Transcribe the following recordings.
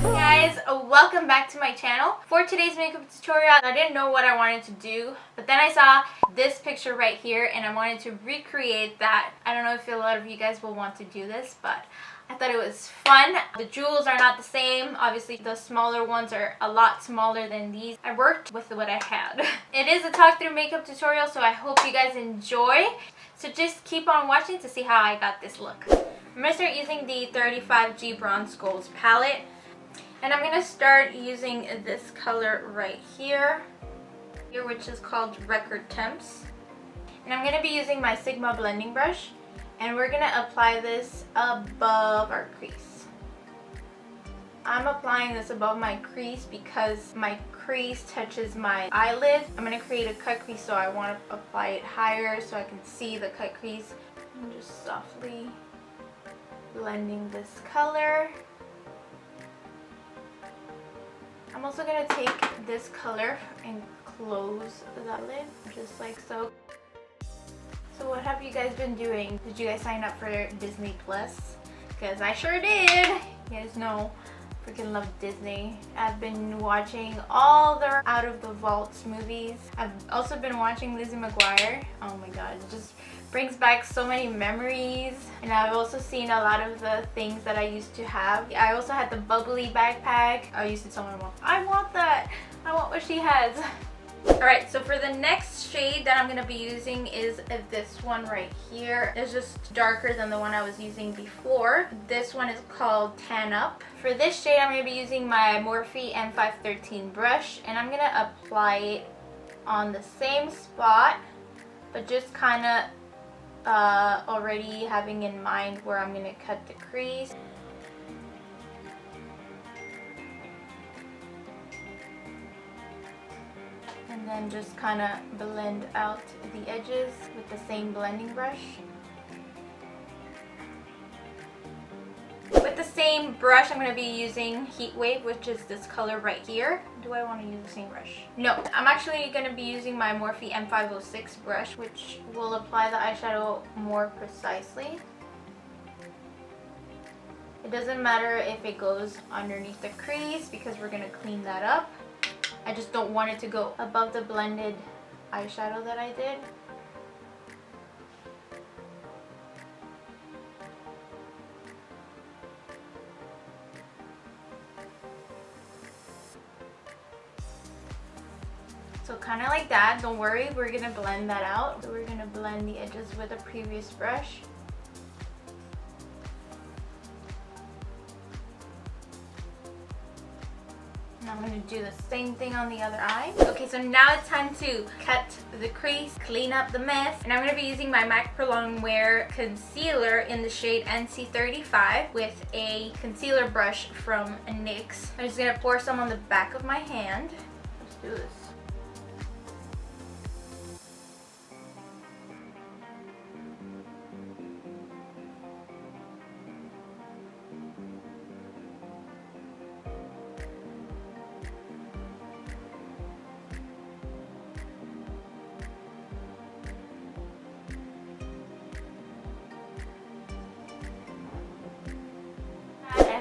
Guys, welcome back to my channel. For today's makeup tutorial, I didn't know what I wanted to do, but then I saw this picture right here and I wanted to recreate that. I don't know if a lot of you guys will want to do this, but I thought it was fun. The jewels are not the same. Obviously, the smaller ones are a lot smaller than these. I worked with what I had. It is a talk through makeup tutorial, so I hope you guys enjoy. So just keep on watching to see how I got this look. I'm going to start using the 35G Bronze Golds palette. And I'm going to start using this color right here, which is called Record Temps. And I'm going to be using my Sigma blending brush. And we're going to apply this above our crease. I'm applying this above my crease because my crease touches my eyelid. I'm going to create a cut crease, so I want to apply it higher so I can see the cut crease. I'm just softly blending this color. I'm also going to take this color and close that lid, just like so. So what have you guys been doing? Did you guys sign up for Disney Plus? Because I sure did. You guys know I freaking love Disney. I've been watching all the Out of the Vaults movies. I've also been watching Lizzie McGuire. Oh my god, it just brings back so many memories. And I've also seen a lot of the things that I used to have. I also had the bubbly backpack. I used to tell my mom, I want that. I want what she has. Alright, so for the next shade that I'm going to be using is this one right here. It's just darker than the one I was using before. This one is called Tan Up. For this shade, I'm going to be using my Morphe M513 brush, and I'm going to apply it on the same spot, but just kind of already having in mind where I'm going to cut the crease. And then just kind of blend out the edges with the same blending brush. With the same brush, I'm going to be using Heatwave, which is this color right here. Do I want to use the same brush? No, I'm actually going to be using my Morphe M506 brush, which will apply the eyeshadow more precisely. It doesn't matter if it goes underneath the crease because we're going to clean that up. I just don't want it to go above the blended eyeshadow that I did. So kind of like that. Don't worry, we're going to blend that out. So we're going to blend the edges with a previous brush. I'm going to do the same thing on the other eye. Okay, so now it's time to cut the crease, clean up the mess. And I'm going to be using my MAC Pro Longwear concealer in the shade NC35 with a concealer brush from NYX. I'm just going to pour some on the back of my hand. Let's do this.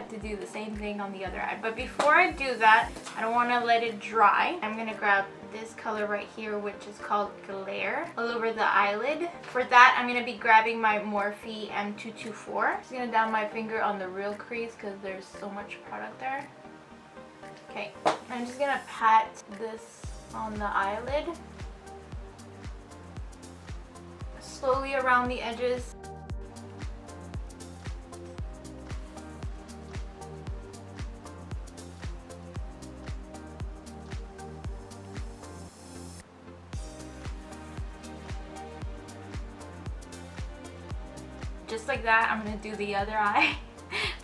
To do the same thing on the other eye, but before I do that, I don't want to let it dry. I'm gonna grab this color right here, which is called Glare, all over the eyelid. For that, I'm gonna be grabbing my Morphe M224. Just gonna down my finger on the real crease because there's so much product there. Okay, I'm just gonna pat this on the eyelid, slowly around the edges. Just like that, I'm going to do the other eye.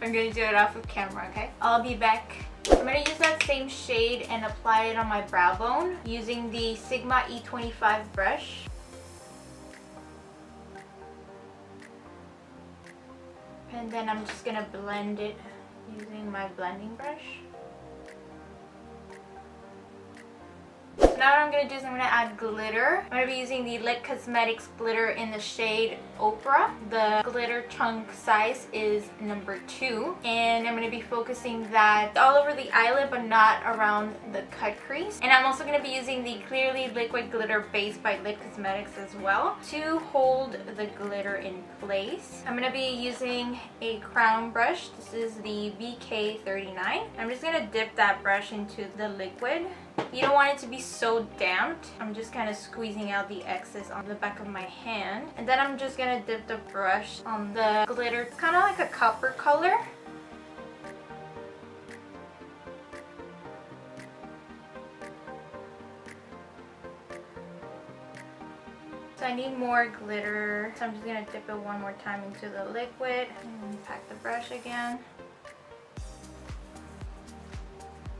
I'm going to do it off of camera, okay? I'll be back. I'm going to use that same shade and apply it on my brow bone using the Sigma E25 brush. And then I'm just going to blend it using my blending brush. So now what I'm going to do is I'm going to add glitter. I'm going to be using the Lit Cosmetics glitter in the shade Oprah. The glitter chunk size is number 2. And I'm going to be focusing that all over the eyelid but not around the cut crease. And I'm also going to be using the Clearly Liquid Glitter Base by Lit Cosmetics as well to hold the glitter in place. I'm going to be using a crown brush. This is the VK39. I'm just going to dip that brush into the liquid. You don't want it to be so damped. I'm just kind of squeezing out the excess on the back of my hand. And then I'm just going to dip the brush on the glitter. It's kind of like a copper color. So I need more glitter. So I'm just going to dip it one more time into the liquid. And pack the brush again.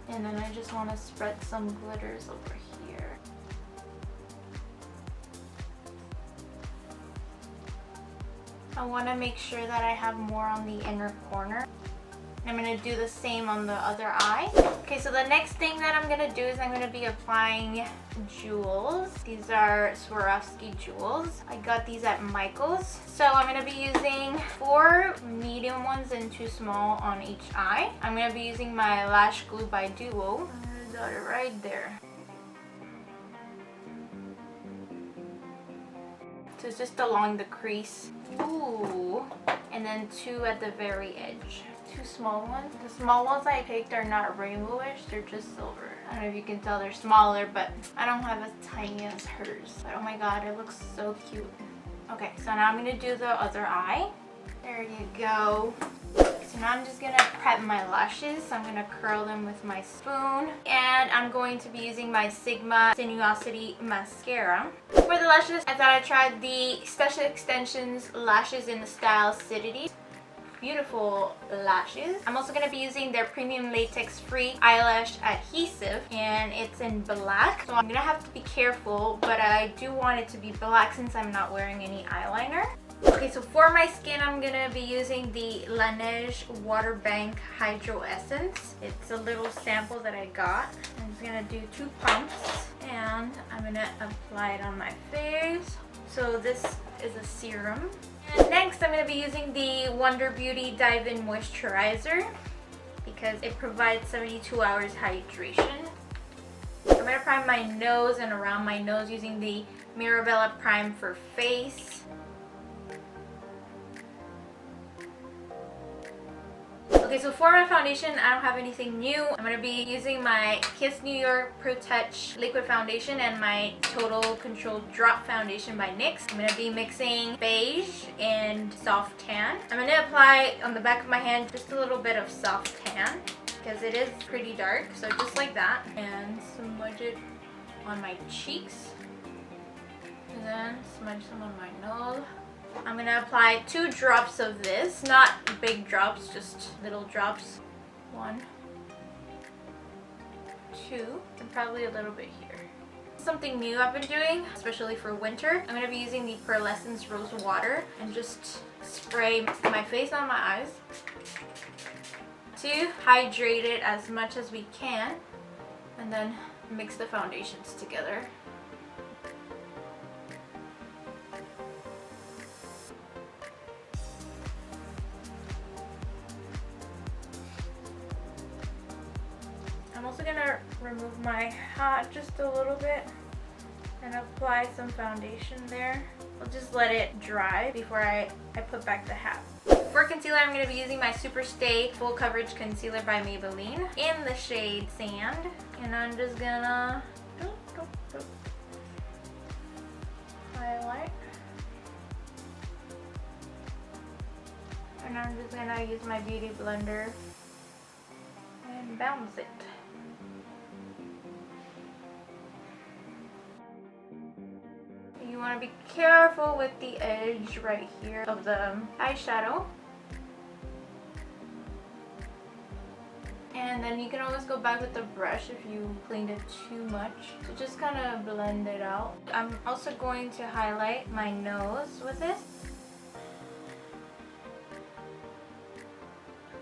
And then I just want to spread some glitters over here. I want to make sure that I have more on the inner corner. I'm going to do the same on the other eye. Okay, so the next thing that I'm going to do is I'm going to be applying jewels. These are Swarovski jewels. I got these at Michael's. So I'm going to be using 4 medium ones and 2 small on each eye. I'm going to be using my Lash Glue by Duo. I got it right there. So it's just along the crease. Ooh. And then 2 at the very edge. 2 small ones. The small ones I picked are not rainbowish, they're just silver. I don't know if you can tell they're smaller, but I don't have as tiny as hers. But oh my god, it looks so cute. Okay, so now I'm going to do the other eye. There you go. So now I'm just going to prep my lashes. So I'm going to curl them with my spoon. And I'm going to be using my Sigma Sinuosity Mascara. For the lashes, I thought I'd try the Special Extensions lashes in the style Acidity. Beautiful lashes. I'm also going to be using their premium latex free eyelash adhesive, and it's in black, so I'm going to have to be careful, but I do want it to be black since I'm not wearing any eyeliner. Okay, so for my skin I'm going to be using the Laneige Water Bank Hydro Essence. It's a little sample that I got. I'm just going to do 2 pumps and I'm going to apply it on my face. So this is a serum. And next I'm going to be using the Wonder Beauty Dive-In Moisturizer because it provides 72 hours hydration. I'm going to prime my nose and around my nose using the Mirabella Prime for Face. Okay, so for my foundation, I don't have anything new. I'm going to be using my Kiss New York Pro Touch Liquid Foundation and my Total Control Drop Foundation by NYX. I'm going to be mixing beige and soft tan. I'm going to apply on the back of my hand just a little bit of soft tan because it is pretty dark, so just like that. And smudge it on my cheeks. And then smudge some on my nose. I'm going to apply 2 drops of this, not big drops, just little drops. 1, 2, and probably a little bit here. Something new I've been doing, especially for winter, I'm going to be using the Pearlescence Rose Water and just spray my face and my eyes to hydrate it as much as we can, and then mix the foundations together. I'm also going to remove my hat just a little bit and apply some foundation there. I'll just let it dry before I put back the hat. For concealer, I'm going to be using my Super Stay Full Coverage Concealer by Maybelline in the shade Sand. And I'm just going to highlight. And I'm just going to use my Beauty Blender and bounce it. You want to be careful with the edge right here of the eyeshadow. And then you can always go back with the brush if you cleaned it too much. So just kind of blend it out. I'm also going to highlight my nose with this.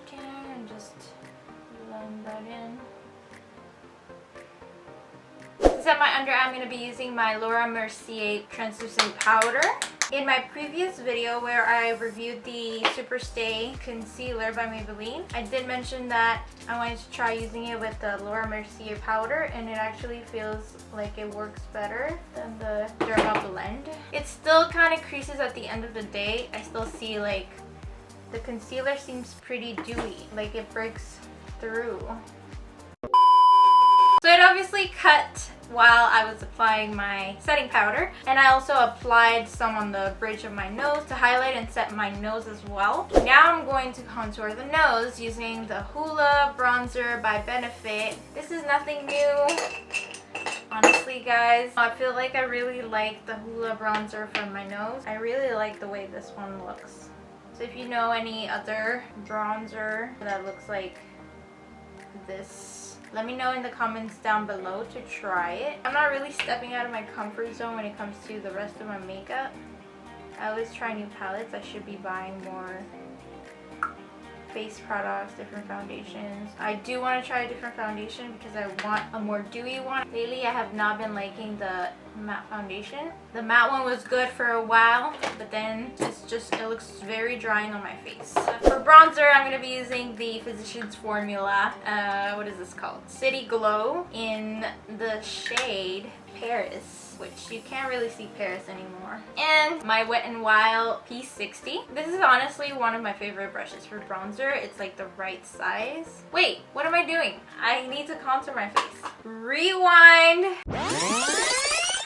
Okay, and just blend that in. set my under eye, I'm going to be using my Laura Mercier translucent powder. In my previous video where I reviewed the Superstay Concealer by Maybelline, I did mention that I wanted to try using it with the Laura Mercier powder, and it actually feels like it works better than the Derma Blend. It still kind of creases at the end of the day. I still see like the concealer seems pretty dewy, like it breaks through. So it obviously cut while I was applying my setting powder, and I also applied some on the bridge of my nose to highlight and set my nose as well. Now I'm going to contour the nose using the Hoola bronzer by Benefit. This is nothing new. Honestly, guys, I feel like I really like the Hoola bronzer for my nose. I really like the way this one looks. So if you know any other bronzer that looks like this, let me know in the comments down below to try it. I'm not really stepping out of my comfort zone when it comes to the rest of my makeup. I always try new palettes. I should be buying more face products, different foundations. I do want to try a different foundation because I want a more dewy one. Lately I have not been liking the matte foundation. The matte one was good for a while, but then it looks very drying on my face. For bronzer, I'm going to be using the Physicians Formula, what is this called? City Glow in the shade Paris, which you can't really see Paris anymore. And my Wet n Wild P60. This is honestly one of my favorite brushes for bronzer. It's like the right size. Wait, what am I doing? I need to contour my face. Rewind.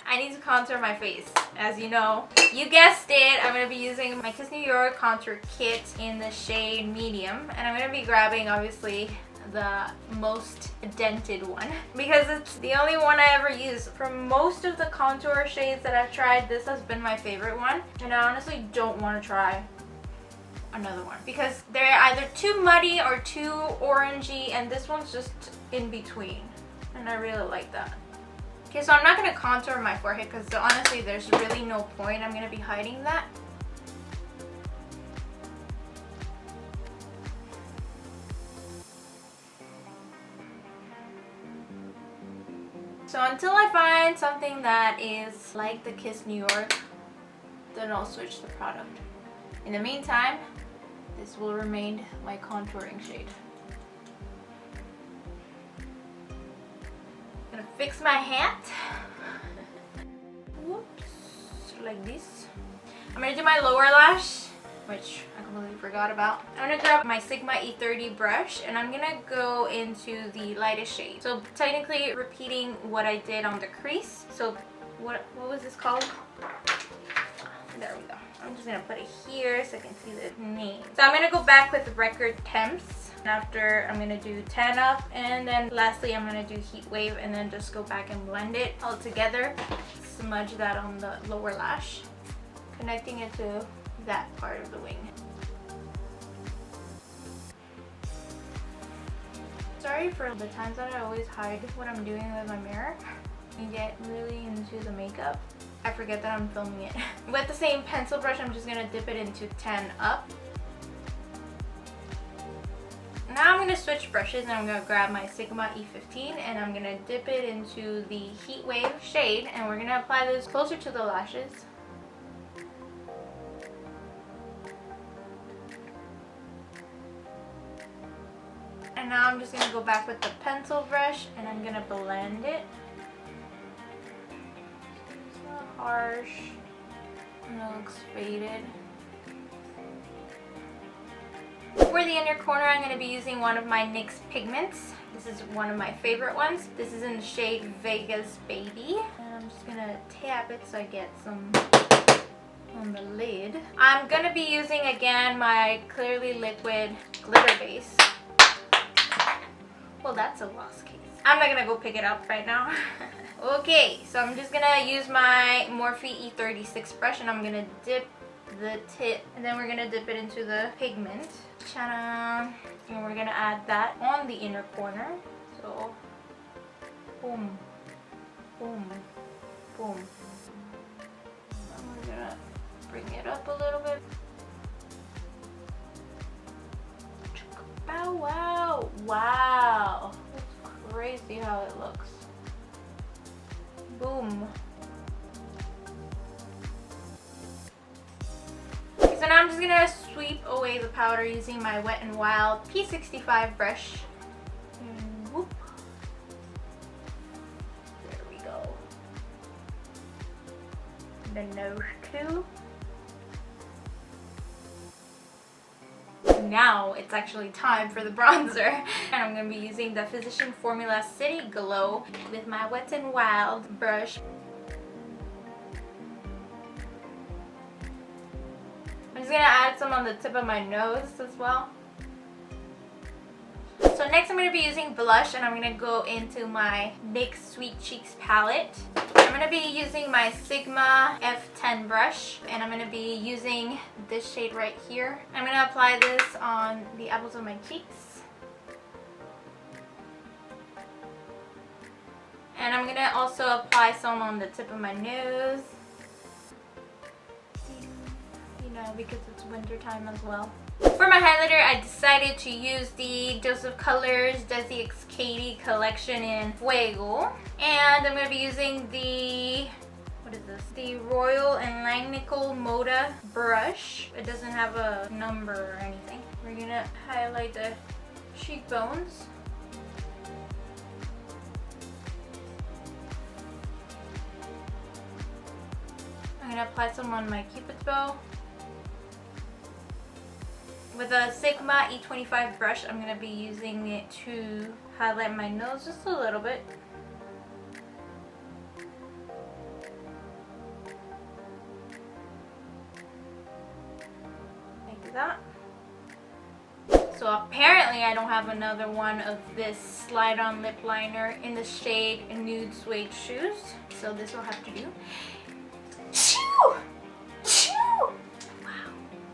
I need to contour my face. As you know, you guessed it, I'm going to be using my Kiss New York contour kit in the shade medium, and I'm going to be grabbing obviously the most dented one because it's the only one I ever use. For most of the contour shades that I've tried, this has been my favorite one, and I honestly don't want to try another one because they're either too muddy or too orangey, and this one's just in between, and I really like that. Okay, so I'm not going to contour my forehead because honestly there's really no point. I'm going to be hiding that. So until I find something that is like the Kiss New York, then I'll switch the product. In the meantime, this will remain my contouring shade. I'm gonna fix my hat. Whoops, like this. I'm gonna do my lower lash, which I completely forgot about. I'm gonna grab my Sigma E30 brush and I'm gonna go into the lightest shade. So technically repeating what I did on the crease. So what was this called? There we go. I'm just gonna put it here so I can see the name. So I'm gonna go back with Record Temps. After I'm gonna do Tan Up, and then lastly I'm gonna do Heatwave, and then just go back and blend it all together. Smudge that on the lower lash, connecting it to that part of the wing. Sorry for the times that I always hide what I'm doing with my mirror and get really into the makeup. I forget that I'm filming it. With the same pencil brush, I'm just gonna dip it into Tan Up. Now I'm going to switch brushes and I'm going to grab my Sigma E15 and I'm going to dip it into the Heatwave shade, and we're going to apply this closer to the lashes. And now I'm just going to go back with the pencil brush and I'm going to blend it. It's a little harsh and it looks faded. For the inner corner, I'm going to be using one of my NYX pigments. This is one of my favorite ones. This is in the shade Vegas Baby. And I'm just going to tap it so I get some on the lid. I'm going to be using again my Clearly Liquid glitter base. Well, that's a lost case. I'm not going to go pick it up right now. Okay, so I'm just going to use my Morphe E36 brush and I'm going to dip the tip, and then we're gonna dip it into the pigment. Ta-da! And we're gonna add that on the inner corner. So, boom, boom, boom. And we're gonna bring it up a little bit. Oh wow! Wow! It's crazy how it looks. I'm just gonna sweep away the powder using my Wet n Wild P65 brush. And whoop. There we go. The nose too. Now it's actually time for the bronzer, and I'm going to be using the Physician Formula City Glow with my Wet n Wild brush. I'm just going to add some on the tip of my nose as well. So next I'm going to be using blush, and I'm going to go into my NYX Sweet Cheeks palette. I'm going to be using my Sigma F10 brush, and I'm going to be using this shade right here. I'm going to apply this on the apples of my cheeks. And I'm going to also apply some on the tip of my nose. You know, because it's winter time as well. For my highlighter, I decided to use the Dose of Colors Desi X Katie collection in Fuego. And I'm going to be using the, what is this? The Royal and Langnickel Moda brush. It doesn't have a number or anything. We're going to highlight the cheekbones. I'm going to apply some on my Cupid's bow. With a Sigma E25 brush, I'm going to be using it to highlight my nose just a little bit. Like that. So apparently I don't have another one of this slide-on lip liner in the shade Nude Suede Shoes. So this will have to do.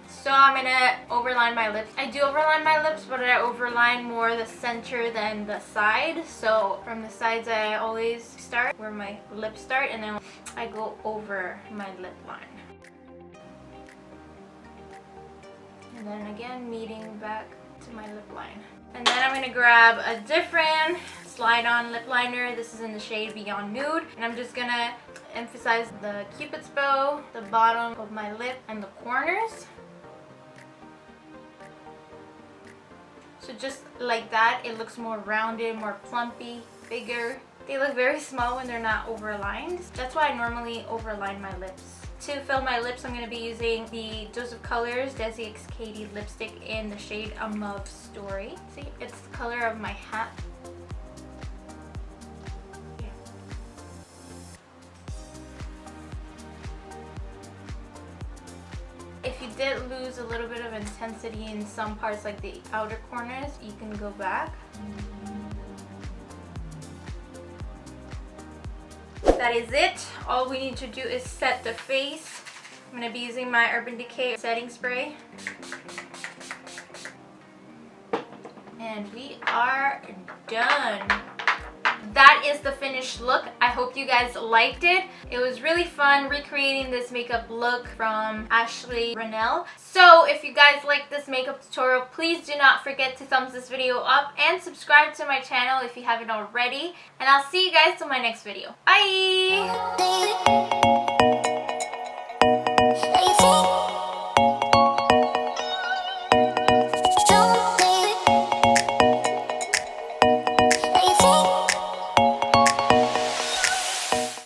So I'm gonna overline my lips. I do overline my lips, but I overline more the center than the side. So from the sides I always start where my lips start, and then I go over my lip line. And then again, meeting back to my lip line. And then I'm gonna grab a different slide-on lip liner. This is in the shade Beyond Nude. And I'm just gonna emphasize the Cupid's bow, the bottom of my lip, and the corners. So just like that, it looks more rounded, more plumpy, bigger. They look very small when they're not overlined. That's why I normally overline my lips. To fill my lips, I'm going to be using the Dose of Colors Desi X Katie lipstick in the shade Mauve Story. See, it's the color of my hat. Yeah. If you did lose a little bit of intensity in some parts, like the outer corners, you can go back. That is it. All we need to do is set the face. I'm going to be using my Urban Decay setting spray. And we are done. That is the finished look. I hope you guys liked it. It was really fun recreating this makeup look from Ashley Rennell. So if you guys like this makeup tutorial, please do not forget to thumbs this video up and subscribe to my channel if you haven't already. And I'll see you guys in my next video. Bye!